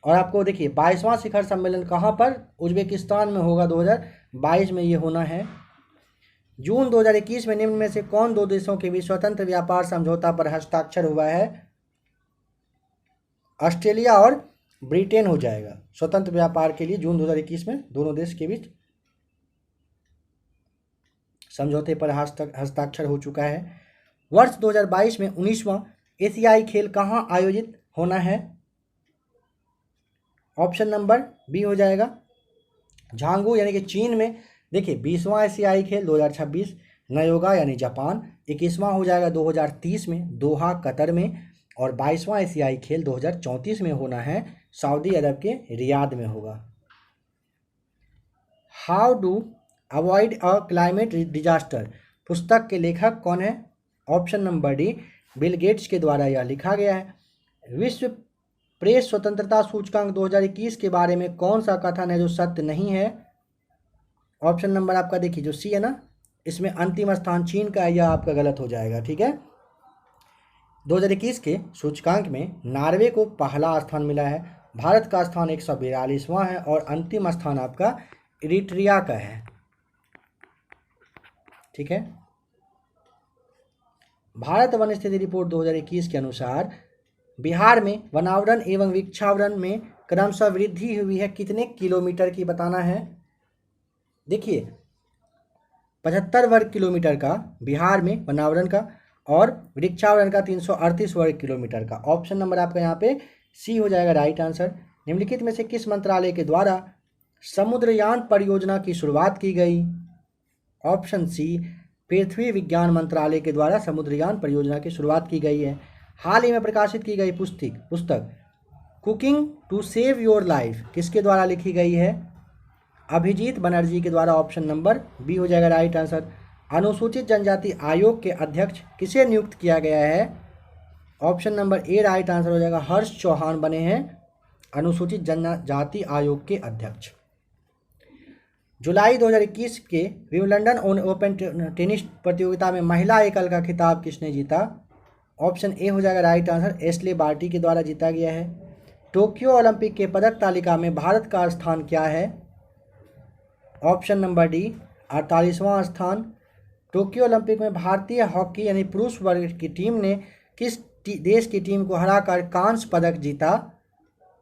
और आपको देखिए 22वां शिखर सम्मेलन कहाँ पर? उज्बेकिस्तान में होगा, 2022 में ये होना है। जून 2021 में निम्न में से कौन दो देशों के बीच स्वतंत्र व्यापार समझौता पर हस्ताक्षर हुआ है? ऑस्ट्रेलिया और ब्रिटेन हो जाएगा। स्वतंत्र व्यापार के लिए जून 2021 में दोनों देश के बीच समझौते पर हस्ताक्षर हो चुका है। वर्ष 2022 में 19वां एशियाई खेल कहाँ आयोजित होना है? ऑप्शन नंबर बी हो जाएगा, झांगू यानी कि चीन में। देखिए 20वां एशियाई खेल 2026 नयोगा यानी जापान, 21वां हो जाएगा 2030 में दोहा कतर में, और 22वां एशियाई खेल 2034 में होना है सऊदी अरब के रियाद में होगा। How do avoid a climate disaster पुस्तक के लेखक कौन है? Option number D, Bill Gates के द्वारा यह लिखा गया है। विश्व प्रेस स्वतंत्रता सूचकांक 2021 के बारे में कौन सा कथन है जो सत्य नहीं है? ऑप्शन नंबर आपका देखिए जो सी है ना, इसमें अंतिम स्थान चीन का है, यह आपका गलत हो जाएगा। ठीक है, 2021 के सूचकांक में नॉर्वे को पहला स्थान मिला है, भारत का स्थान 142वां है और अंतिम स्थान आपका इरिट्रिया का है। ठीक है, भारत वन स्थिति रिपोर्ट 2021 के अनुसार बिहार में वनावरण एवं वृक्षावरण में क्रमशः वृद्धि हुई है, कितने किलोमीटर की बताना है? देखिए 75 वर्ग किलोमीटर का बिहार में वनावरण का और वृक्षावरण का 338 वर्ग किलोमीटर का। ऑप्शन नंबर आपका यहाँ पे सी हो जाएगा राइट आंसर। निम्नलिखित में से किस मंत्रालय के द्वारा समुद्रयान परियोजना की शुरुआत की गई? ऑप्शन सी, पृथ्वी विज्ञान मंत्रालय के द्वारा समुद्रयान परियोजना की शुरुआत की गई है। हाल ही में प्रकाशित की गई पुस्तक cooking to save your life किसके द्वारा लिखी गई है? अभिजीत बनर्जी के द्वारा। ऑप्शन नंबर बी हो जाएगा राइट आंसर। अनुसूचित जनजाति आयोग के अध्यक्ष किसे नियुक्त किया गया है? Option number A right answer हो जाएगा, हर्ष चौहान बने हैं अनुसूचित जनजाति आयोग के अध्यक्ष। जुलाई 2021 के विंबलडन ओपन टेनिस प्रतियोगिता में महिला एकल का खिताब किसने जीता? ऑप्शन ए हो जाएगा राइट आंसर, एश्ले बार्टी के द्वारा जीता गया है। टोक्यो ओलंपिक के पदक तालिका में भारत का स्थान क्या है? ऑप्शन नंबर डी, 48वां स्थान। टोक्यो ओलंपिक में भारतीय हॉकी यानी पुरुष वर्ग की टीम ने किस देश की टीम को हराकर कांस्य पदक जीता?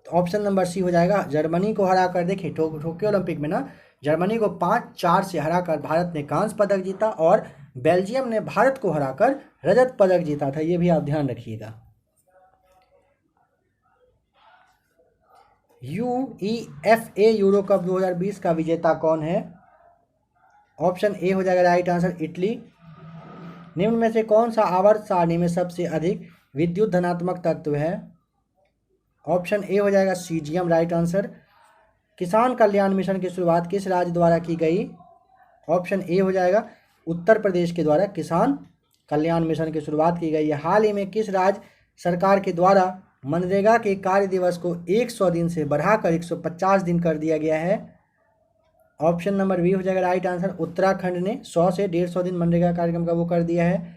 तो ऑप्शन नंबर सी हो जाएगा, जर्मनी को हराकर। देखिए टोक्यो ओलंपिक में ना जर्मनी को 5-4 से हराकर भारत ने कांस्य पदक जीता और बेल्जियम ने भारत को हराकर रजत पदक जीता था, ये भी आप ध्यान रखिएगा। UEFA यूरो कप 2020 का विजेता कौन है? ऑप्शन ए हो जाएगा राइट आंसर, इटली। निम्न में से कौन सा आवर्त सारणी में सबसे अधिक विद्युत धनात्मक तत्व है? ऑप्शन ए हो जाएगा सीजियम राइट आंसर। किसान कल्याण मिशन की शुरुआत किस राज्य द्वारा की गई? ऑप्शन ए हो जाएगा उत्तर प्रदेश के द्वारा किसान कल्याण मिशन की शुरुआत की गई है। हाल ही में किस राज्य सरकार के द्वारा मनरेगा के कार्य दिवस को 100 दिन से बढ़ाकर 150 दिन कर दिया गया है? ऑप्शन नंबर बी हो जाएगा राइट आंसर। उत्तराखंड ने 100 से 150 दिन मनरेगा कार्यक्रम का वो कर दिया है।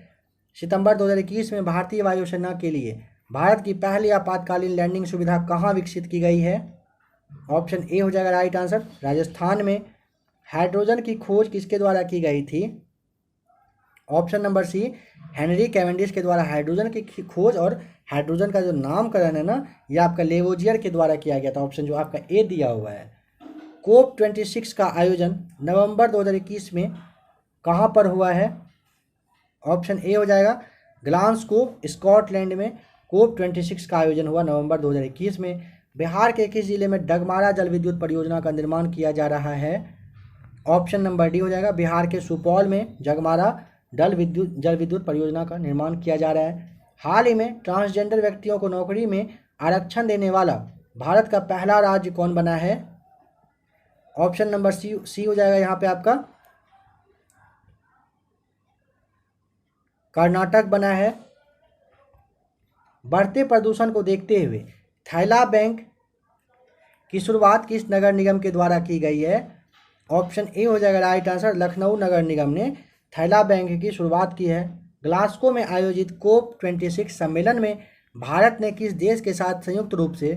सितंबर 2021 में भारतीय वायुसेना के लिए भारत की पहली आपातकालीन लैंडिंग सुविधा कहाँ विकसित की गई है? ऑप्शन ए हो जाएगा राइट आंसर, राजस्थान में। हाइड्रोजन की खोज किसके द्वारा की गई थी? Option number C, Henry Cavendish के द्वारा हाइड्रोजन की खोज और हाइड्रोजन का जो नामकरण है ना, ये आपका लेवोजियर के द्वारा किया गया था। ऑप्शन जो आपका ए दिया हुआ है। कोप 26 का आयोजन नवंबर 2021 में कहाँ पर हुआ है? ऑप्शन ए हो जाएगा ग्लासगो, स्कॉटलैंड में कोप 26 का आयोजन हुआ नवंबर 2021 में। बिहार के किस जिले में डगमारा जल विद्युत परियोजना का निर्माण किया जा रहा है? ऑप्शन नंबर डी हो जाएगा बिहार के सुपौल में जगमारा जल विद्युत परियोजना का निर्माण किया जा रहा है। हाल ही में ट्रांसजेंडर व्यक्तियों को नौकरी में आरक्षण देने वाला भारत का पहला राज्य कौन बना है? ऑप्शन नंबर सी हो जाएगा यहाँ पे आपका कर्नाटक बना है। बढ़ते प्रदूषण को देखते हुए थैला बैंक की शुरुआत किस नगर निगम के द्वारा की गई है? ऑप्शन ए हो जाएगा राइट आंसर, लखनऊ नगर निगम ने थैला बैंक की शुरुआत की है। ग्लासगो में आयोजित कोप 26 सम्मेलन में भारत ने किस देश के साथ संयुक्त रूप से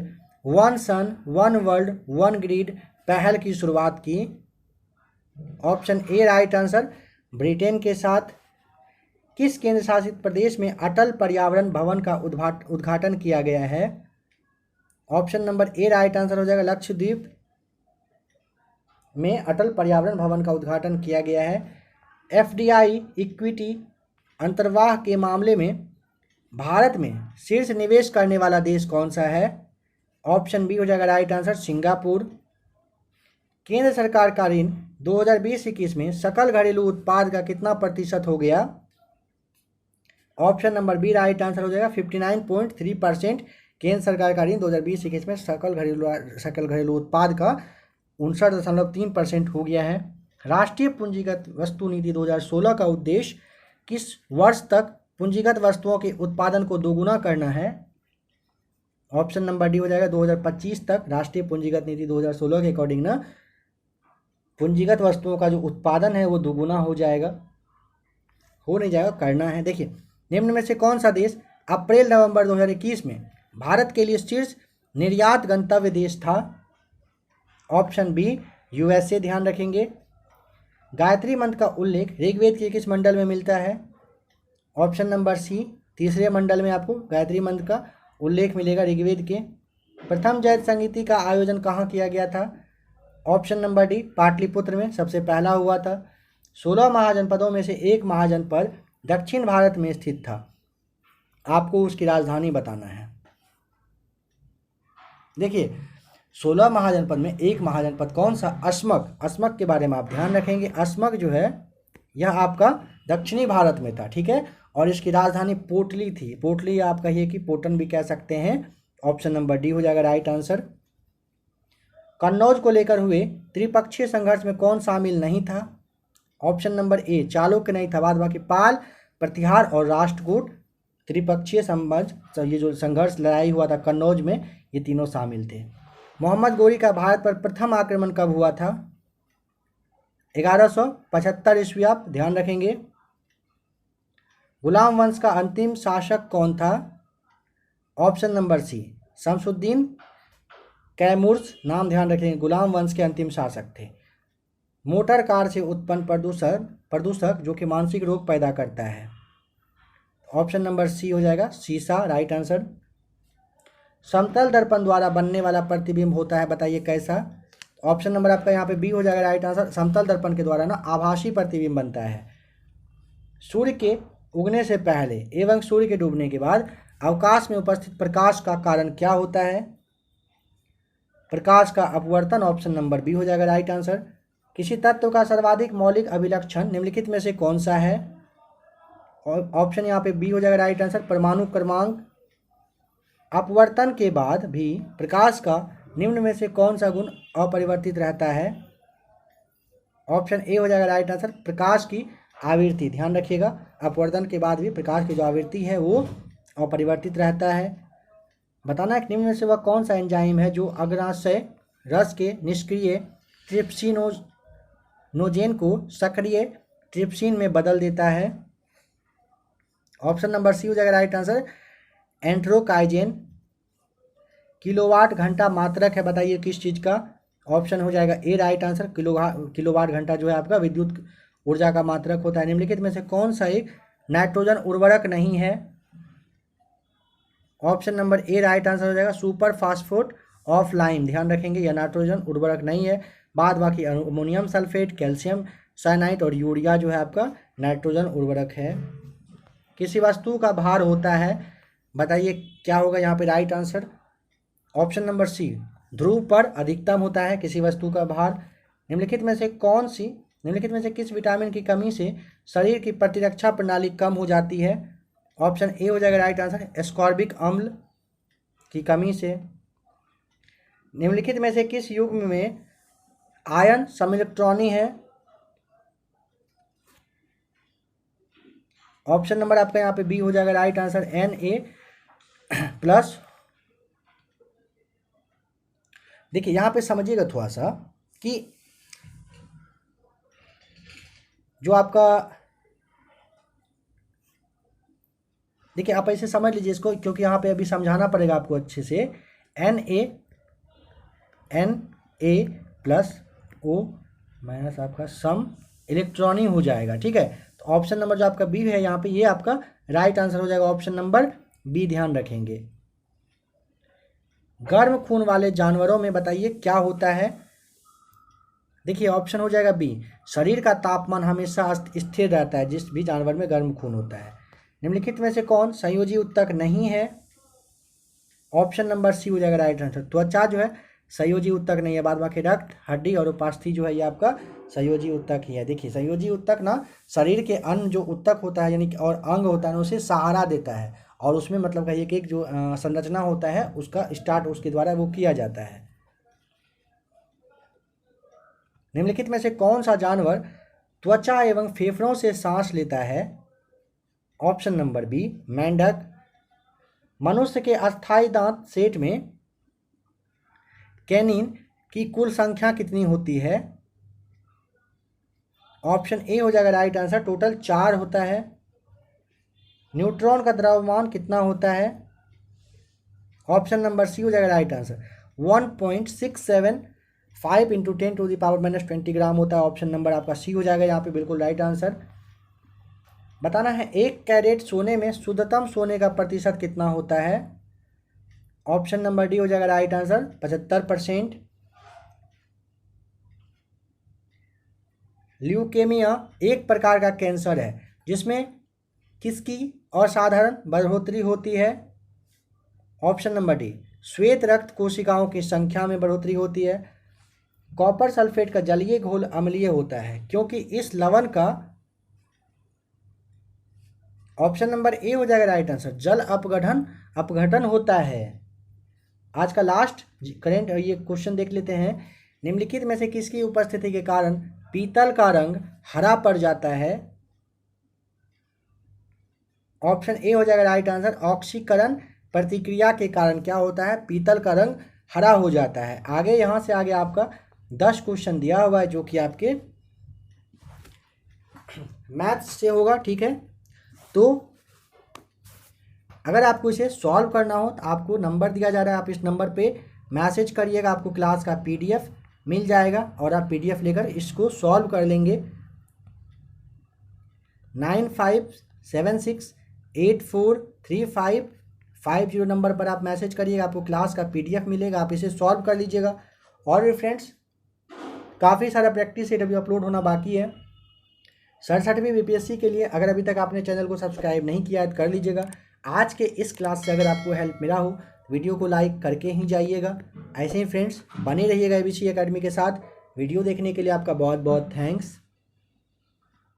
one sun one world one grid पहल की शुरुआत की? Option A right answer, Britain के साथ। किस केंद्र शासित प्रदेश में अटल पर्यावरण भवन का उद्घाटन किया गया है? Option number A right answer हो जाएगा, लक्षद्वीप में अटल पर्यावरण भवन का उद्घाटन किया गया है। एफडीआई इक्विटी अंतर्वाह के मामले में भारत में शीर्ष निवेश करने वाला देश कौन सा है? ऑप्शन बी हो जाएगा राइट आंसर, सिंगापुर। केंद्र सरकार का ऋण 2020-21 में सकल घरेलू उत्पाद का कितना प्रतिशत हो गया? Option number B right answer हो जाएगा 59.3%। केंद्र सरकार का ऋण 2020-21 में सकल घरेलू उत्पाद का 59.3% हो गया है। राष्ट्रीय पूंजीगत वस्तु नीति 2016 का उद्देश्य किस वर्ष तक पूंजीगत वस्तुओं के उत्पादन को दोगुना करना है? ऑप्शन नंबर डी हो जाएगा 2025 तक। राष्ट्रीय पूंजीगत नीति 2016 के अकॉर्डिंग ना पूंजीगत वस्तुओं का जो उत्पादन है वो दोगुना हो जाएगा, हो नहीं जाएगा, करना है। देखिए, निम्न में से कौन सा देश अप्रैल नवंबर 2021 में भारत के लिए शीर्ष निर्यात गंतव्य देश था? ऑप्शन बी यूएसए, ध्यान रखेंगे। गायत्री मंत्र का उल्लेख ऋग्वेद के किस मंडल में मिलता है? ऑप्शन नंबर सी, तीसरे मंडल में आपको गायत्री मंत्र का उल्लेख मिलेगा ऋग्वेद के। प्रथम जैत संगीति का आयोजन कहाँ किया गया था? ऑप्शन नंबर डी, पाटलिपुत्र में सबसे पहला हुआ था। 16 महाजनपदों में से एक महाजनपद दक्षिण भारत में स्थित था, आपको उसकी राजधानी बताना है। देखिए, 16 महाजनपद में एक महाजनपद कौन सा? अस्मक। अस्मक के बारे में आप ध्यान रखेंगे। अस्मक जो है यह आपका दक्षिणी भारत में था, ठीक है। और इसकी राजधानी पोटली थी। पोटली आप कहिए कि पोटन भी कह सकते हैं। ऑप्शन नंबर डी हो जाएगा राइट आंसर। कन्नौज को लेकर हुए त्रिपक्षीय संघर्ष में कौन शामिल नहीं था? ऑप्शन नंबर ए, चालुक्य नहीं था, बाद बाकी पाल, प्रतिहार और राष्ट्रकूट त्रिपक्षीय संबंध, ये जो संघर्ष लड़ाई हुआ था कन्नौज में, ये तीनों शामिल थे। मोहम्मद गोरी का भारत पर प्रथम आक्रमण कब हुआ था? 1175 ईस्वी, आप ध्यान रखेंगे। गुलाम वंश का अंतिम शासक कौन था? ऑप्शन नंबर सी, शमसुद्दीन कैमूर्स, नाम ध्यान रखेंगे, गुलाम वंश के अंतिम शासक थे। मोटर कार से उत्पन्न प्रदूषक जो कि मानसिक रोग पैदा करता है। ऑप्शन नंबर सी हो जाएगा, शीशा, राइट आंसर। समतल दर्पण द्वारा बनने वाला प्रतिबिंब होता है, बताइए कैसा? ऑप्शन नंबर आपका यहाँ पे बी हो जाएगा राइट आंसर। समतल दर्पण के द्वारा ना आभासी प्रतिबिंब बनता है। सूर्य के उगने से पहले एवं सूर्य के डूबने के बाद अवकाश में उपस्थित प्रकाश का कारण क्या होता है? प्रकाश का अपवर्तन। ऑप्शन नंबर बी हो जाएगा राइट आंसर। किसी तत्व का सर्वाधिक मौलिक अभिलक्षण निम्नलिखित में से कौन सा है? ऑप्शन यहाँ पे बी हो जाएगा राइट आंसर, परमाणु क्रमांक। अपवर्तन के बाद भी प्रकाश का निम्न में से कौन सा गुण अपरिवर्तित रहता है? ऑप्शन ए हो जाएगा राइट आंसर, प्रकाश की आवृत्ति, ध्यान रखिएगा, अपवर्तन के बाद भी प्रकाश की जो आवृत्ति है वो अपरिवर्तित रहता है। बताना है निम्न में से वह कौन सा एंजाइम है जो अग्नाशय रस के निष्क्रिय ट्रिप्सिनोजेन को सक्रिय ट्रिप्सिन में बदल देता है। ऑप्शन नंबर सी हो जाएगा राइट आंसर, एंट्रोकाइजेन। किलोवाट घंटा मात्रक है, बताइए किस चीज़ का, ऑप्शन हो जाएगा ए राइट आंसर, किलोवाट घंटा जो है आपका विद्युत ऊर्जा का मात्रक होता है। निम्नलिखित में से कौन सा एक नाइट्रोजन उर्वरक नहीं है, option number A right answer हो जाएगा, सुपर फास्फेट ऑफ लाइम, ध्यान रखेंगे यह नाइट्रोजन उर्वरक नहीं है। बाद बाकी अमोनियम सल्फेट, कैल्शियम साइनाइड और यूरिया जो है आपका नाइट्रोजन उर्वरक है। किसी वस्तु का भार होता है, बताइए क्या होगा यहाँ पे right answer, option number C, ध्रुव पर अधिकतम होता है किसी वस्तु का भार। निम्नलिखित में से किस विटामिन की कमी से शरीर की प्रतिरक्षा प्रणाली कम हो जाती है, ऑप्शन ए हो जाएगा राइट आंसर, एस्कॉर्बिक अम्ल की कमी से। निम्नलिखित में से किस युग्म में आयन समिलेक्ट्रॉनी है, ऑप्शन नंबर आपका यहाँ पे बी हो जाएगा राइट आंसर, Na+। देखिए यहाँ पे समझिएगा थोड़ा सा कि जो आपका, देखिए आप ऐसे समझ लीजिए इसको, क्योंकि यहाँ पे अभी समझाना पड़ेगा आपको अच्छे से। Na+O- आपका सम इलेक्ट्रॉनी हो जाएगा, ठीक है। तो ऑप्शन नंबर जो आपका बी है यहाँ पे, ये आपका राइट आंसर हो जाएगा, ऑप्शन नंबर बी, ध्यान रखेंगे। गर्म खून वाले जानवरों में बताइए क्या होता है, देखिए ऑप्शन हो जाएगा बी, शरीर का तापमान हमेशा स्थिर रहता है जिस भी जानवर में गर्म खून होता है। निम्नलिखित में से कौन संयोजी उत्तक नहीं है, ऑप्शन नंबर सी हो जाएगा राइट आंसर, त्वचा जो है संयोजी उत्तक नहीं है। बाद बाकी रक्त, हड्डी और उपास्थि जो है ये आपका संयोजी उत्तक ही है। देखिए संयोजी उत्तक ना शरीर के अन्य जो उत्तक होता है यानी कि और अंग होता है ना, उसे सहारा देता है, और उसमें मतलब कहिए कि एक जो संरचना होता है उसका स्टार्ट उसके द्वारा वो किया जाता है। निम्नलिखित में से कौन सा जानवर त्वचा एवं फेफड़ों से सांस लेता है, ऑप्शन नंबर बी, मेंढक। मनुष्य के अस्थायी दांत सेट में कैनिन की कुल संख्या कितनी होती है, ऑप्शन ए हो जाएगा राइट आंसर, टोटल 4 होता है। न्यूट्रॉन का द्रव्यमान कितना होता है, ऑप्शन नंबर सी हो जाएगा राइट आंसर, 1.675 इंटू 10⁻⁻20 ग्राम होता है, ऑप्शन नंबर आपका सी हो जाएगा यहाँ पे बिल्कुल राइट आंसर। बताना है 1 कैरेट सोने में शुद्धतम सोने का प्रतिशत कितना होता है, ऑप्शन नंबर डी हो जाएगा राइट आंसर, 75%। ल्यूकेमिया एक प्रकार का कैंसर है जिसमें किसकी असाधारण बढ़ोतरी होती है, ऑप्शन नंबर डी, श्वेत रक्त कोशिकाओं की संख्या में बढ़ोतरी होती है। कॉपर सल्फेट का जलीय घोल अम्लीय होता है क्योंकि इस लवण का, ऑप्शन नंबर ए हो जाएगा राइट आंसर, जल अपघटन होता है। आज का लास्ट करेंट ये क्वेश्चन देख लेते हैं। निम्नलिखित में से किसकी उपस्थिति के कारण पीतल का रंग हरा पड़ जाता है, ऑप्शन ए हो जाएगा राइट आंसर, ऑक्सीकरण प्रतिक्रिया के कारण क्या होता है, पीतल का रंग हरा हो जाता है। आगे यहाँ से आगे आपका 10 क्वेश्चन दिया हुआ है जो कि आपके मैथ्स से होगा, ठीक है। तो अगर आपको इसे सॉल्व करना हो तो आपको नंबर दिया जा रहा है, आप इस नंबर पे मैसेज करिएगा, आपको क्लास का पीडीएफ मिल जाएगा और आप पीडीएफ लेकर इसको सॉल्व कर लेंगे। 9576843550 नंबर पर आप मैसेज करिएगा, आपको क्लास का पीडीएफ मिलेगा, आप इसे सॉल्व कर लीजिएगा। और फ्रेंड्स काफ़ी सारा प्रैक्टिस सेट अभी अपलोड होना बाकी है 67वीं बीपीएससी के लिए। अगर अभी तक आपने चैनल को सब्सक्राइब नहीं किया है तो कर लीजिएगा। आज के इस क्लास से अगर आपको हेल्प मिला हो वीडियो को लाइक करके ही जाइएगा। ऐसे ही फ्रेंड्स बने रहिएगा एबीसी एकेडमी के साथ। वीडियो देखने के लिए आपका बहुत बहुत थैंक्स।